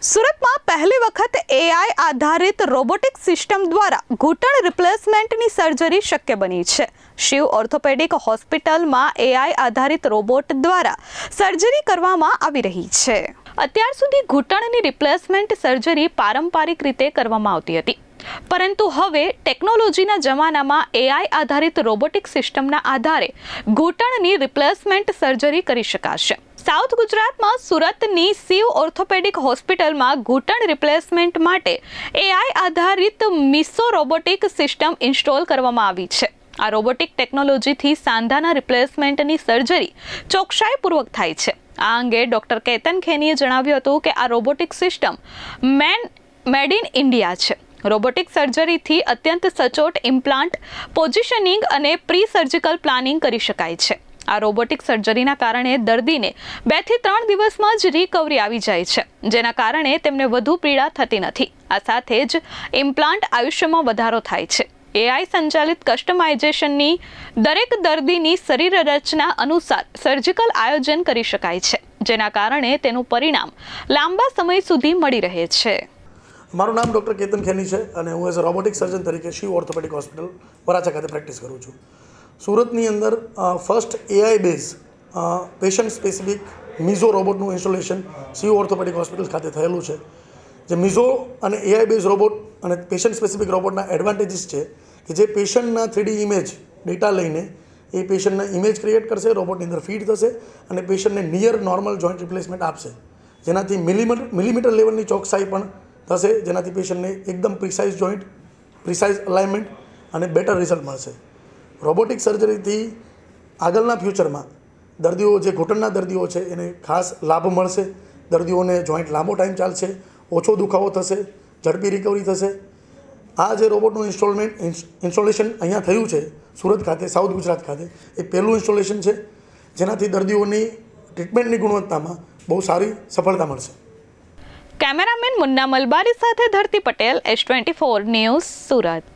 સુરતમાં પહેલી વખત એઆઈ આધારિત રોબોટિક સિસ્ટમ દ્વારા ઘૂંટણ રિપ્લેસમેન્ટની સર્જરી શક્ય બની છે. શિવ ઓર્થોપેડિક હોસ્પિટલમાં એઆઈ આધારિત રોબોટ દ્વારા સર્જરી કરવામાં આવી રહી છે. અત્યાર સુધી ઘૂંટણની રિપ્લેસમેન્ટ સર્જરી પારંપરિક રીતે કરવામાં આવતી હતી, પરંતુ હવે ટેકનોલોજીના જમાનામાં એઆઈ આધારિત રોબોટિક સિસ્ટમના આધારે ઘૂંટણની રિપ્લેસમેન્ટ સર્જરી કરી શકાશે. સાઉથ ગુજરાતમાં સુરતની શિવ ઓર્થોપેડિક હોસ્પિટલમાં ઘૂંટણ રિપ્લેસમેન્ટ માટે એઆઈ આધારિત મિસો રોબોટિક સિસ્ટમ ઇન્સ્ટોલ કરવામાં આવી છે. આ રોબોટિક ટેકનોલોજીથી સાંધાના રિપ્લેસમેન્ટની સર્જરી ચોકસાઈપૂર્વક થાય છે. આ અંગે ડોક્ટર કેતન ખેનીએ જણાવ્યું હતું કે આ robotic system made in India છે. રોબોટિક સર્જરીથી અત્યંત સચોટ ઇમ્પ્લાન્ટ, પોઝિશનિંગ અને પ્રી સર્જિકલ પ્લાનિંગ કરી શકાય છે. આ રોબોટિક સર્જરીના કારણે દર્દીને 2 થી 3 દિવસમાં જ રિકવરી આવી જાય છે, જેના કારણે તેમને વધુ પીડા થતી નથી. આ સાથે જ ઇમ્પ્લાન્ટ આયુષ્યમાં વધારો થાય છે. એઆઈ સંચાલિત કસ્ટમાઇઝેશનની દરેક દર્દીની શરીર રચના અનુસાર સર્જિકલ આયોજન કરી શકાય છે, જેના કારણે તેનું પરિણામ લાંબા સમય સુધી મળી રહે છે. મારું નામ ડૉક્ટર કેતન ખેની છે અને હું એઝ અ રોબોટિક સર્જન તરીકે શિવ ઓર્થોપેડિક હોસ્પિટલ વરાછા ખાતે પ્રેક્ટિસ કરું છું. સુરતની અંદર first AI base patient specific મિઝો રોબોટનું ઇન્સ્ટોલેશન શિવ ઓર્થોપેડિક હોસ્પિટલ ખાતે થયેલું છે. જે મિઝો અને એઆઈ બેઝ રોબોટ અને પેશન્ટ સ્પેસિફિક રોબોટના એડવાન્ટેજીસ છે કે જે પેશન્ટના 3D ઇમેજ ડેટા લઈને એ પેશન્ટના ઇમેજ ક્રિએટ કરશે, રોબોટની અંદર ફીડ થશે અને પેશન્ટને નિયર નોર્મલ જોઈન્ટ રિપ્લેસમેન્ટ આપશે, જેનાથી મિલીમીટર લેવલની ચોકસાઈ પણ થશે, જેનાથી પેશન્ટને એકદમ પ્રિસાઇઝ જોઈન્ટ, પ્રિસાઇઝ અલાઇનમેન્ટ અને બેટર રિઝલ્ટ મળશે. રોબોટિક સર્જરીથી આગળના ફ્યુચરમાં દર્દીઓ, જે ઘૂંટણના દર્દીઓ છે એને ખાસ લાભ મળશે. દર્દીઓને જોઈન્ટ લાંબો ટાઈમ ચાલશે, ઓછો દુખાવો થશે, ઝડપી રિકવરી થશે. આ જે રોબોટનું ઇન્સ્ટોલેશન અહીંયા થયું છે સુરત ખાતે, સાઉથ ગુજરાત ખાતે, એ પહેલું ઇન્સ્ટોલેશન છે, જેનાથી દર્દીઓની ટ્રીટમેન્ટની ગુણવત્તામાં બહુ સારી સફળતા મળશે. કેમેરામેન મુન્ના મલબારી સાથે ધરતી પટેલ, S24 ન્યૂઝ, સુરત.